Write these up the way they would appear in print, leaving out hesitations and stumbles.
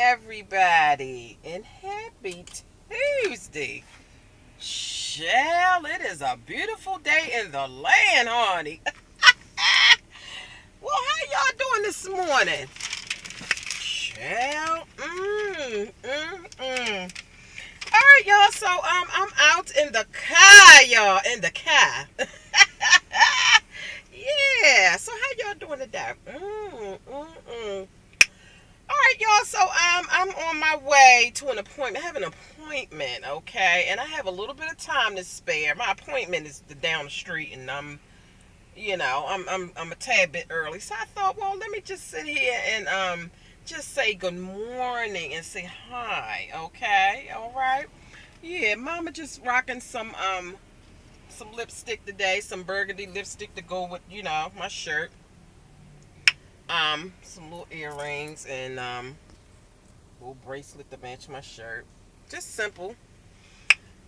everybody, and happy Tuesday. Shell, it is a beautiful day in the land, honey. Well, how y'all doing this morning? Shell, All right, y'all. So, I'm out in the car, y'all. In the car. Yeah. So, how y'all doing today? All right, y'all. So I'm on my way to an appointment. I have an appointment, okay, and I have a little bit of time to spare. My appointment is down the street, and I'm a tad bit early. So I thought, well, let me just sit here and just say good morning and say hi, okay, all right. Yeah, Mama just rocking some lipstick today, some burgundy lipstick to go with my shirt. Some little earrings and little bracelet to match my shirt. Just simple.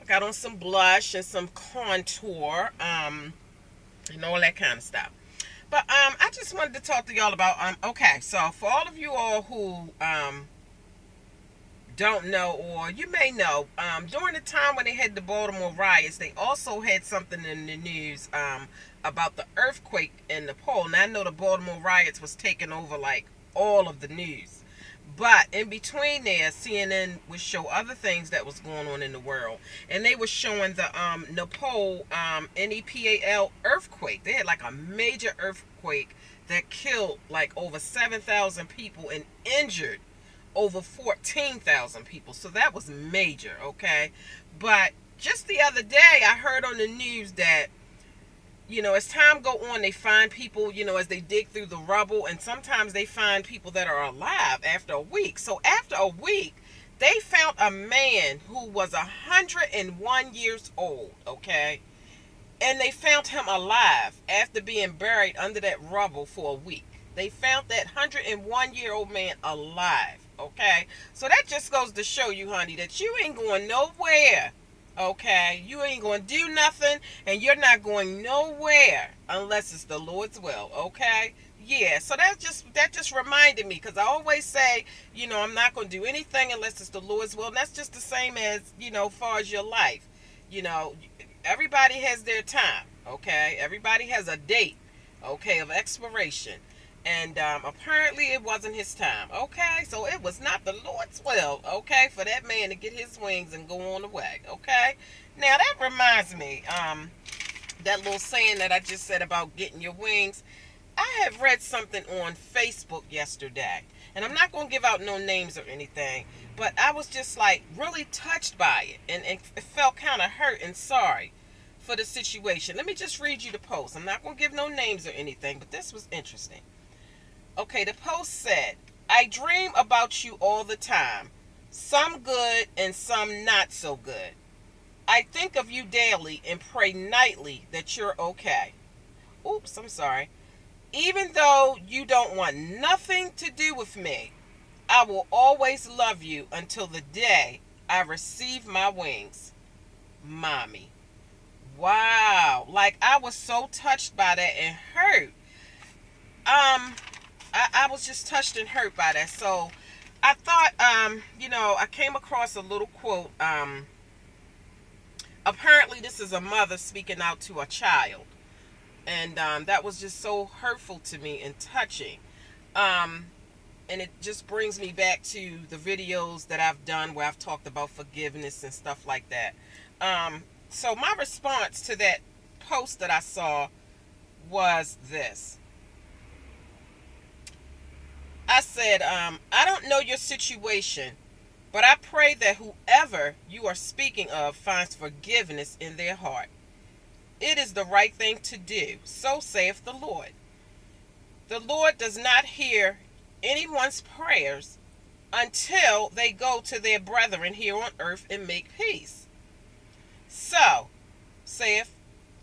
I got on some blush and some contour, and all that kind of stuff. But I just wanted to talk to y'all about okay, so for all of you all who don't know, or you may know, during the time when they had the Baltimore riots, they also had something in the news about the earthquake in Nepal. Now I know the Baltimore riots was taking over like all of the news. But in between there, CNN would show other things that was going on in the world, and they were showing the Nepal NEPAL earthquake. They had like a major earthquake that killed like over 7,000 people and injured over 14,000 people. So that was major, okay? But just the other day, I heard on the news that as time go on, they find people, as they dig through the rubble, and sometimes they find people that are alive after a week. So after a week, they found a man who was 101 years old, okay? And they found him alive after being buried under that rubble for a week. They found that 101-year-old man alive, okay? So that just goes to show you, honey, that you ain't going nowhere. Okay, you ain't going to do nothing, and you're not going nowhere unless it's the Lord's will. Okay, yeah. So that just reminded me, because I always say, I'm not going to do anything unless it's the Lord's will. And that's just the same as far as your life. You know, everybody has their time. Okay, everybody has a date. Okay, of expiration. And apparently it wasn't his time. Okay, so it was not the Lord's will, okay, for that man to get his wings and go on the way. Okay, now that reminds me, that little saying that I just said about getting your wings. I have read something on Facebook yesterday, and I'm not going to give out no names or anything, but I was just like really touched by it, and it felt kind of hurt and sorry for the situation. Let me just read you the post. I'm not going to give no names or anything, but this was interesting. Okay, the post said, I dream about you all the time, some good and some not so good. I think of you daily and pray nightly that you're okay. Oops, I'm sorry. Even though you don't want nothing to do with me, I will always love you until the day I receive my wings. Mommy. Wow. Like, I was so touched by that and hurt. I was just touched and hurt by that. So I thought, I came across a little quote. Apparently this is a mother speaking out to a child. And that was just so hurtful to me and touching. And it just brings me back to the videos that I've done where I've talked about forgiveness and stuff like that. So my response to that post that I saw was this. I said, I don't know your situation, but I pray that whoever you are speaking of finds forgiveness in their heart. It is the right thing to do, so saith the Lord. The Lord does not hear anyone's prayers until they go to their brethren here on earth and make peace. So, saith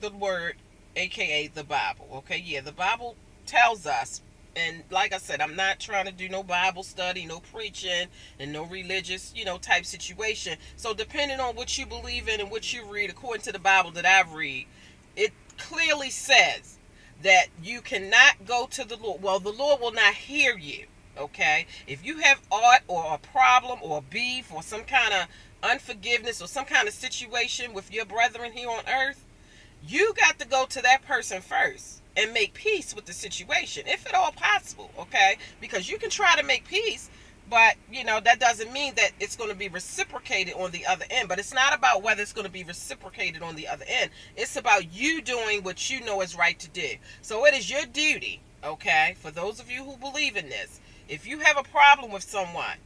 the word, aka the Bible. Okay, yeah, the Bible tells us. And like I said, I'm not trying to do no Bible study, no preaching, and no religious, type situation. So depending on what you believe in and what you read, according to the Bible that I read, it clearly says that you cannot go to the Lord. Well, the Lord will not hear you. Okay? If you have aught or a problem or beef or some kind of unforgiveness or some kind of situation with your brethren here on earth, you got to go to that person first and make peace with the situation, if at all possible, okay? Because you can try to make peace, but that doesn't mean that it's going to be reciprocated on the other end. But it's not about whether it's going to be reciprocated on the other end. It's about you doing what you know is right to do. So it is your duty, okay, for those of you who believe in this, if you have a problem with someone,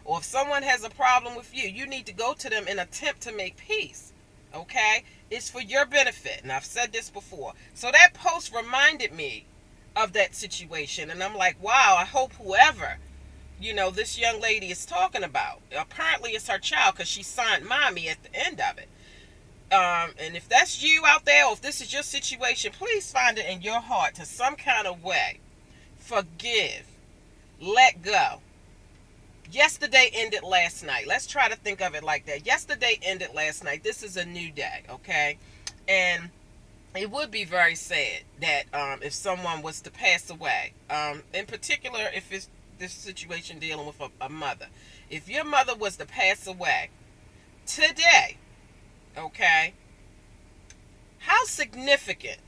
or if someone has a problem with you, you need to go to them and attempt to make peace. Okay? It's for your benefit. And I've said this before. So that post reminded me of that situation. And I'm like, wow, I hope whoever, this young lady is talking about, apparently it's her child because she signed mommy at the end of it. And if that's you out there, or if this is your situation, please find it in your heart to some kind of way. Forgive. Let go. Yesterday ended last night. Let's try to think of it like that. Yesterday ended last night. This is a new day, okay? And it would be very sad that if someone was to pass away, in particular if it's this situation dealing with a mother. If your mother was to pass away today, okay, how significant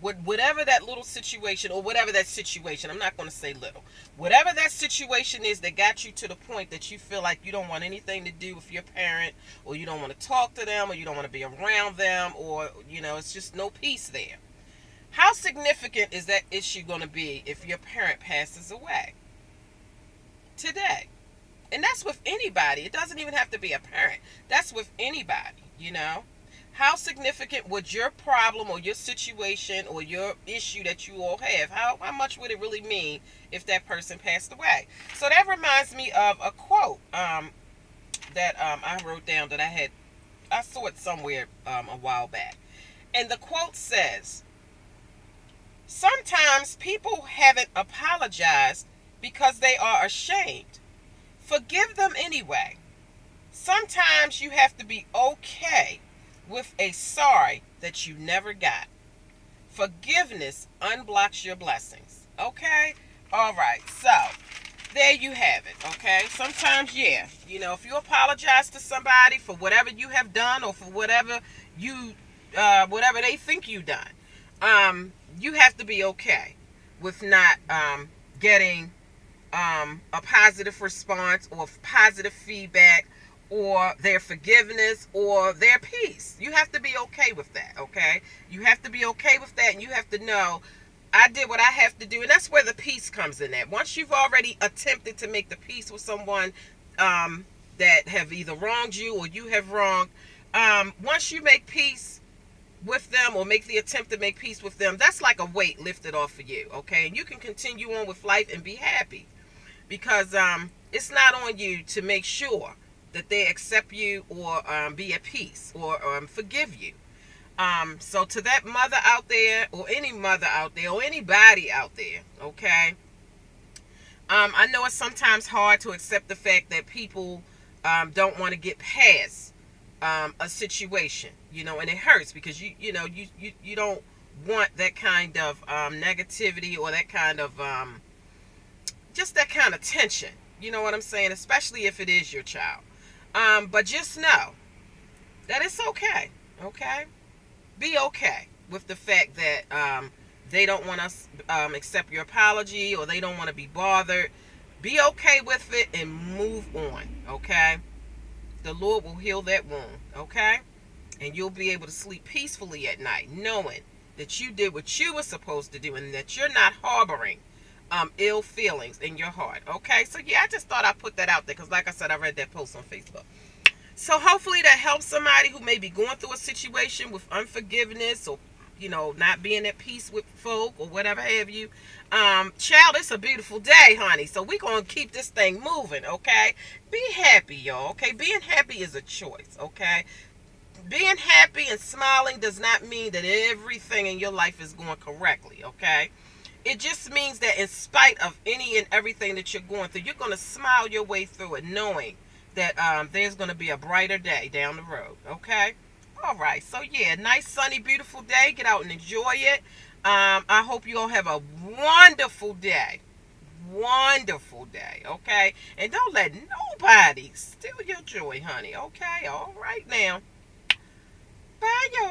would whatever that little situation, or whatever that situation, I'm not going to say little, whatever that situation is that got you to the point that you feel like you don't want anything to do with your parent, or you don't want to talk to them, or you don't want to be around them, or it's just no peace there. How significant is that issue going to be if your parent passes away today? And that's with anybody. It doesn't even have to be a parent. That's with anybody, How significant would your problem or your situation or your issue that you all have, how much would it really mean if that person passed away? So that reminds me of a quote that I wrote down that I saw it somewhere a while back. And the quote says, sometimes people haven't apologized because they are ashamed. Forgive them anyway. Sometimes you have to be okay with a sorry that you never got. Forgiveness unblocks your blessings. Okay? All right. So, there you have it. Okay? Sometimes, if you apologize to somebody for whatever you have done, or for whatever whatever they think you done, you have to be okay with not getting a positive response or positive feedback, or their forgiveness, or their peace. You have to be okay with that, okay? You have to be okay with that, and you have to know, I did what I have to do, and that's where the peace comes in at. Once you've already attempted to make the peace with someone that have either wronged you or you have wronged, once you make peace with them, or make the attempt to make peace with them, that's like a weight lifted off of you, okay? And you can continue on with life and be happy, because it's not on you to make sure that they accept you, or be at peace, or forgive you. So to that mother out there, or any mother out there, or anybody out there, okay, I know it's sometimes hard to accept the fact that people don't want to get past a situation, and it hurts, because you don't want that kind of negativity, or that kind of just that kind of tension. You know what I'm saying? Especially if it is your child. But just know that it's okay, okay? Be okay with the fact that they don't want to accept your apology, or they don't want to be bothered. Be okay with it and move on, okay? The Lord will heal that wound, okay? And you'll be able to sleep peacefully at night, knowing that you did what you were supposed to do, and that you're not harboring ill feelings in your heart. Okay, so I just thought I'd put that out there, because like I said, I read that post on Facebook. So hopefully that helps somebody who may be going through a situation with unforgiveness, or not being at peace with folk, or whatever have you. Child, it's a beautiful day, honey, so we're gonna keep this thing moving. Okay, be happy, y'all. Okay, being happy is a choice. Okay, being happy and smiling does not mean that everything in your life is going correctly. Okay, it just means that in spite of any and everything that you're going through, you're going to smile your way through it, knowing that there's going to be a brighter day down the road, okay? All right, so nice, sunny, beautiful day. Get out and enjoy it. I hope you all have a wonderful day. wonderful day, okay? And don't let nobody steal your joy, honey, okay? All right now. Bye, y'all.